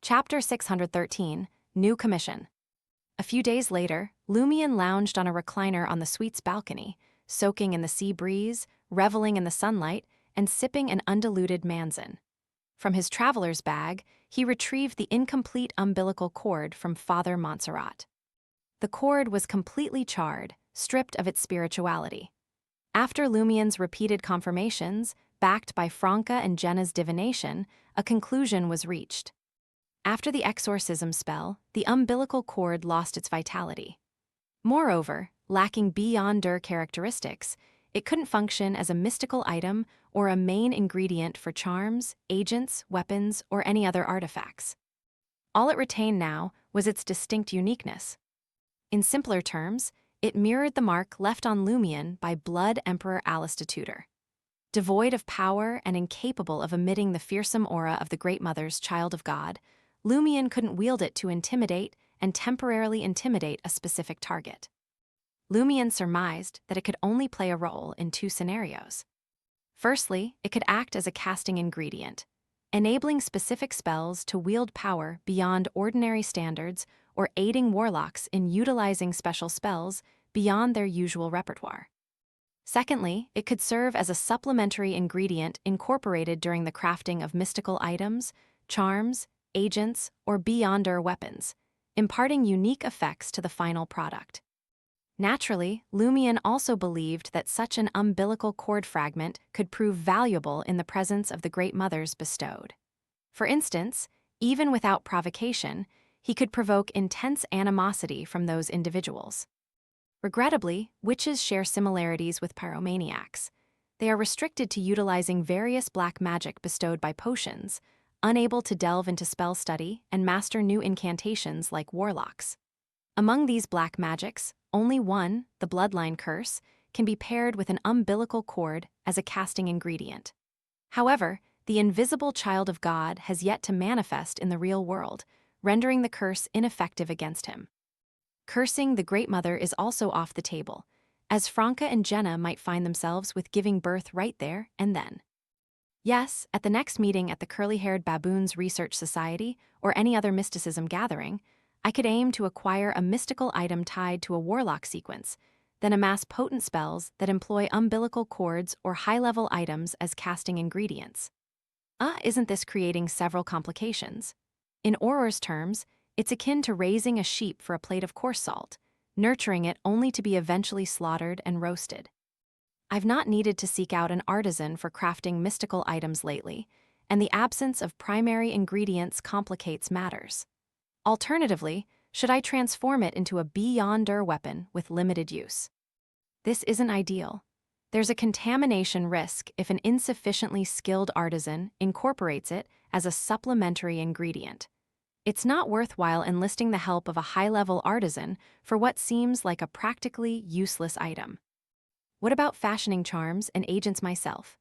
Chapter 613, New Commission. A few days later, Lumion lounged on a recliner on the suite's balcony, soaking in the sea breeze, reveling in the sunlight, and sipping an undiluted Manzin. From his traveler's bag, he retrieved the incomplete umbilical cord from Father Montserrat. The cord was completely charred, stripped of its spirituality. After Lumion's repeated confirmations, backed by Franca and Jenna's divination, a conclusion was reached. After the exorcism spell, the umbilical cord lost its vitality. Moreover, lacking beyonder characteristics, it couldn't function as a mystical item or a main ingredient for charms, agents, weapons, or any other artifacts. All it retained now was its distinct uniqueness. In simpler terms, it mirrored the mark left on Lumion by Blood Emperor Alistair Tudor. Devoid of power and incapable of emitting the fearsome aura of the Great Mother's Child of God, Lumion couldn't wield it to intimidate and temporarily intimidate a specific target. Lumion surmised that it could only play a role in two scenarios. Firstly, it could act as a casting ingredient, enabling specific spells to wield power beyond ordinary standards or aiding warlocks in utilizing special spells beyond their usual repertoire. Secondly, it could serve as a supplementary ingredient incorporated during the crafting of mystical items, charms, agents, or beyonder weapons, imparting unique effects to the final product. Naturally, Lumion also believed that such an umbilical cord fragment could prove valuable in the presence of the Great Mothers bestowed. For instance, even without provocation, he could provoke intense animosity from those individuals. Regrettably, witches share similarities with pyromaniacs. They are restricted to utilizing various black magic bestowed by potions, unable to delve into spell study and master new incantations like warlocks. Among these black magics, only one, the Bloodline Curse, can be paired with an umbilical cord as a casting ingredient. However, the invisible Child of God has yet to manifest in the real world, rendering the curse ineffective against him. Cursing the Great Mother is also off the table, as Franca and Jenna might find themselves with giving birth right there and then. Yes, at the next meeting at the Curly-Haired Baboons Research Society or any other mysticism gathering, I could aim to acquire a mystical item tied to a warlock sequence, then amass potent spells that employ umbilical cords or high-level items as casting ingredients. Isn't this creating several complications? In Auror's terms, it's akin to raising a sheep for a plate of coarse salt, nurturing it only to be eventually slaughtered and roasted. I've not needed to seek out an artisan for crafting mystical items lately, and the absence of primary ingredients complicates matters. Alternatively, should I transform it into a beyonder weapon with limited use? This isn't ideal. There's a contamination risk if an insufficiently skilled artisan incorporates it as a supplementary ingredient. It's not worthwhile enlisting the help of a high-level artisan for what seems like a practically useless item. What about fashioning charms and agents myself?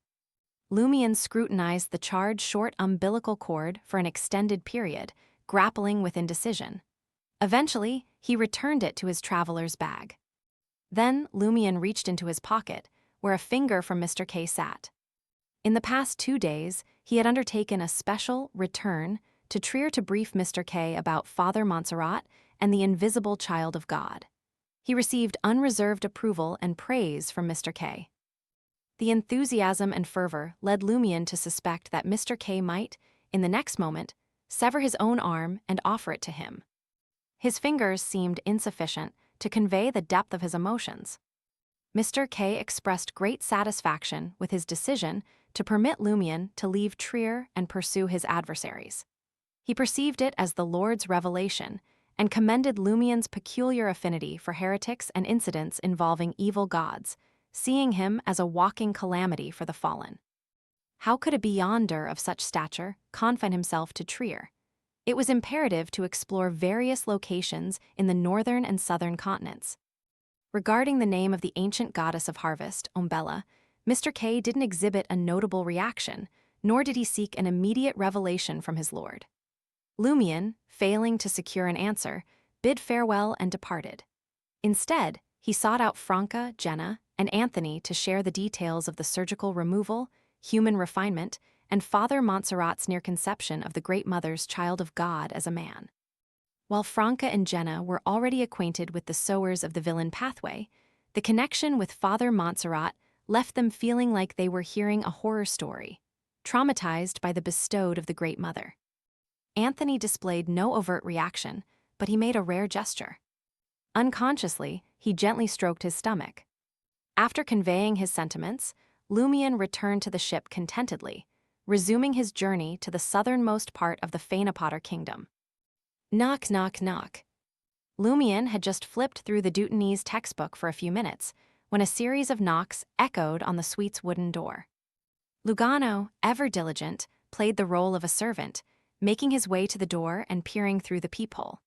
Lumion scrutinized the charred short umbilical cord for an extended period, grappling with indecision. Eventually, he returned it to his traveler's bag. Then, Lumion reached into his pocket, where a finger from Mr. K sat. In the past 2 days, he had undertaken a special return to Trier to brief Mr. K about Father Montserrat and the invisible Child of God. He received unreserved approval and praise from Mr. K. The enthusiasm and fervor led Lumion to suspect that Mr. K might, in the next moment, sever his own arm and offer it to him. His fingers seemed insufficient to convey the depth of his emotions. Mr. K expressed great satisfaction with his decision to permit Lumion to leave Trier and pursue his adversaries. He perceived it as the Lord's revelation and commended Lumion's peculiar affinity for heretics and incidents involving evil gods, seeing him as a walking calamity for the fallen. How could a beyonder of such stature confine himself to Trier? It was imperative to explore various locations in the northern and southern continents. Regarding the name of the ancient goddess of harvest, Umbella, Mr. K didn't exhibit a notable reaction, nor did he seek an immediate revelation from his lord. Lumion, failing to secure an answer, bid farewell and departed. Instead, he sought out Franca, Jenna, and Anthony to share the details of the surgical removal, human refinement, and Father Montserrat's near conception of the Great Mother's child of God as a man. While Franca and Jenna were already acquainted with the sowers of the villain pathway, the connection with Father Montserrat left them feeling like they were hearing a horror story, traumatized by the bestowed of the Great Mother. Anthony displayed no overt reaction, but he made a rare gesture. Unconsciously, he gently stroked his stomach. After conveying his sentiments, Lumion returned to the ship contentedly, resuming his journey to the southernmost part of the Phaenopotter kingdom. Knock, knock, knock. Lumion had just flipped through the Dutanese textbook for a few minutes when a series of knocks echoed on the suite's wooden door. Lugano, ever diligent, played the role of a servant, making his way to the door and peering through the peephole.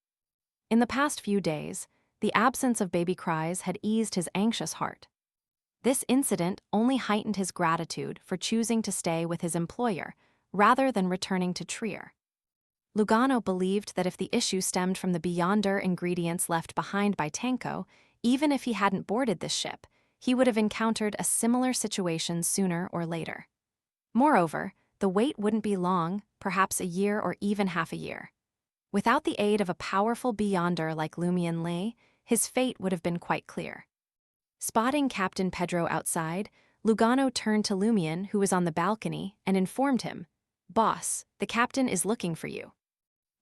In the past few days, the absence of baby cries had eased his anxious heart. This incident only heightened his gratitude for choosing to stay with his employer rather than returning to Trier. Lugano believed that if the issue stemmed from the Beyonder ingredients left behind by Tanko, even if he hadn't boarded this ship, he would have encountered a similar situation sooner or later. Moreover, the wait wouldn't be long, perhaps a year or even half a year. Without the aid of a powerful Beyonder like Lumion Lay, his fate would have been quite clear. Spotting Captain Pedro outside, Lugano turned to Lumion, who was on the balcony, and informed him, "Boss, the captain is looking for you."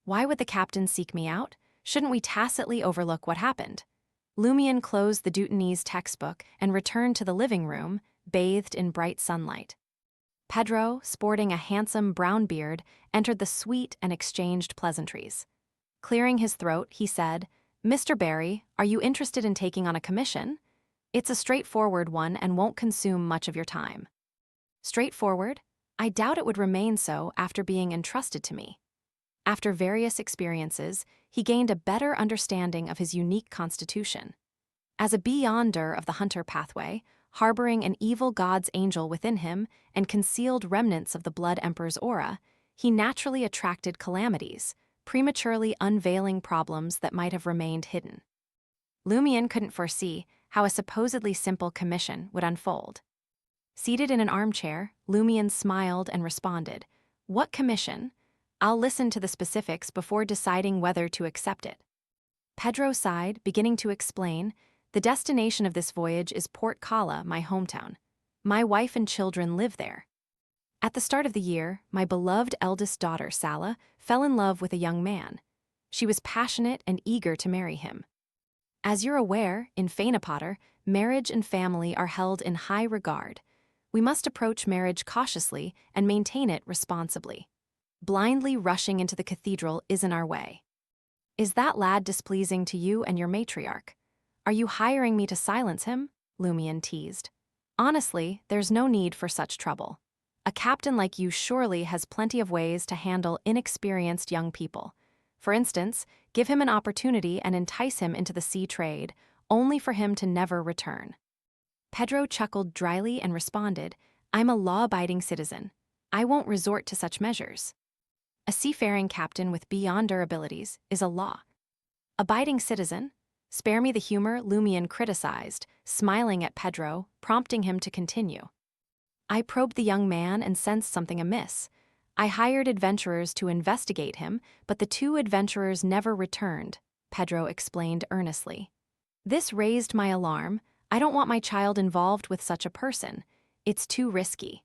"Why would the captain seek me out? Shouldn't we tacitly overlook what happened?" Lumion closed the Dutanese textbook and returned to the living room, bathed in bright sunlight. Pedro, sporting a handsome brown beard, entered the suite and exchanged pleasantries. Clearing his throat, he said, "Mr. Barry, are you interested in taking on a commission? It's a straightforward one and won't consume much of your time." Straightforward? I doubt it would remain so after being entrusted to me. After various experiences, he gained a better understanding of his unique constitution. As a Beyonder of the Hunter pathway, harboring an evil god's angel within him and concealed remnants of the Blood Emperor's aura, he naturally attracted calamities, prematurely unveiling problems that might have remained hidden. Lumion couldn't foresee how a supposedly simple commission would unfold. Seated in an armchair, Lumion smiled and responded, "What commission? I'll listen to the specifics before deciding whether to accept it." Pedro sighed, beginning to explain, "The destination of this voyage is Port Kala, my hometown. My wife and children live there. At the start of the year, my beloved eldest daughter, Sala, fell in love with a young man. She was passionate and eager to marry him. As you're aware, in Phaenopotter, marriage and family are held in high regard. We must approach marriage cautiously and maintain it responsibly. Blindly rushing into the cathedral isn't our way. Is that lad displeasing to you and your matriarch? Are you hiring me to silence him?" Lumion teased. "Honestly, there's no need for such trouble. A captain like you surely has plenty of ways to handle inexperienced young people. For instance, give him an opportunity and entice him into the sea trade, only for him to never return." Pedro chuckled dryly and responded, "I'm a law-abiding citizen. I won't resort to such measures. A seafaring captain with Beyonder abilities is a law-abiding citizen? Spare me the humor," Lumion criticized, smiling at Pedro, prompting him to continue. "I probed the young man and sensed something amiss. I hired adventurers to investigate him, but the two adventurers never returned," Pedro explained earnestly. "This raised my alarm. I don't want my child involved with such a person. It's too risky."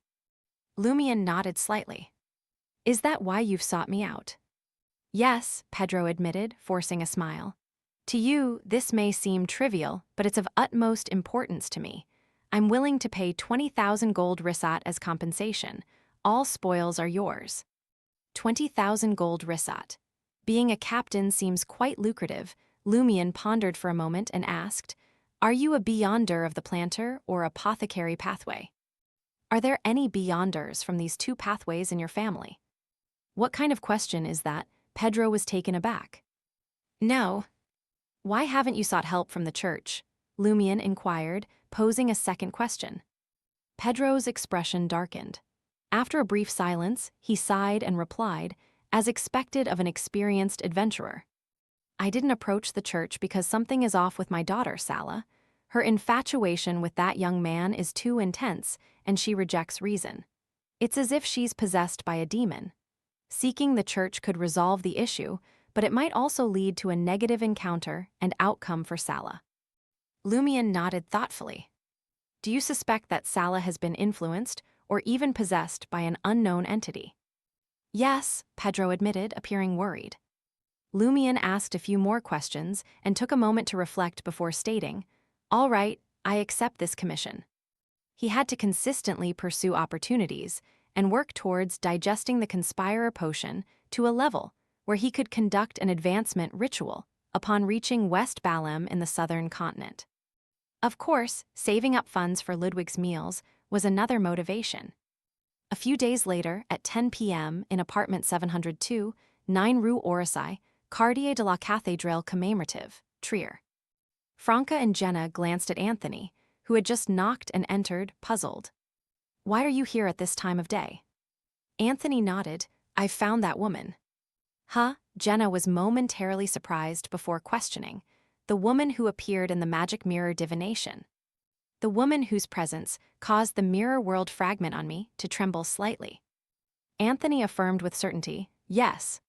Lumion nodded slightly. "Is that why you've sought me out?" "Yes," Pedro admitted, forcing a smile. "To you, this may seem trivial, but it's of utmost importance to me. I'm willing to pay 20,000 gold risat as compensation. All spoils are yours." 20,000 gold risat. Being a captain seems quite lucrative. Lumion pondered for a moment and asked, "Are you a Beyonder of the Planter or Apothecary pathway? Are there any Beyonders from these two pathways in your family?" "What kind of question is that?" Pedro was taken aback. "No." "Why haven't you sought help from the church?" Lumion inquired, posing a second question. Pedro's expression darkened. After a brief silence, he sighed and replied, as expected of an experienced adventurer, "I didn't approach the church because something is off with my daughter, Sala. Her infatuation with that young man is too intense, and she rejects reason. It's as if she's possessed by a demon. Seeking the church could resolve the issue, but it might also lead to a negative encounter and outcome for Sala. Lumion nodded thoughtfully. Do you suspect that Sala has been influenced or even possessed by an unknown entity? Yes, Pedro admitted, appearing worried. Lumion asked a few more questions and took a moment to reflect before stating, "All right, I accept this commission." He had to consistently pursue opportunities and work towards digesting the Conspirer potion to a level where he could conduct an advancement ritual upon reaching West Balem in the southern continent. Of course, saving up funds for Ludwig's meals was another motivation. A few days later, at 10 p.m. in apartment 702, 9 Rue Orsay, Quartier de la Cathédrale commémorative, Trier. Franca and Jenna glanced at Anthony, who had just knocked and entered, puzzled. "Why are you here at this time of day?" Anthony nodded. "I've found that woman." Huh? Jenna was momentarily surprised before questioning. The woman who appeared in the magic mirror divination. The woman whose presence caused the mirror world fragment on me to tremble slightly. Anthony affirmed with certainty, "Yes,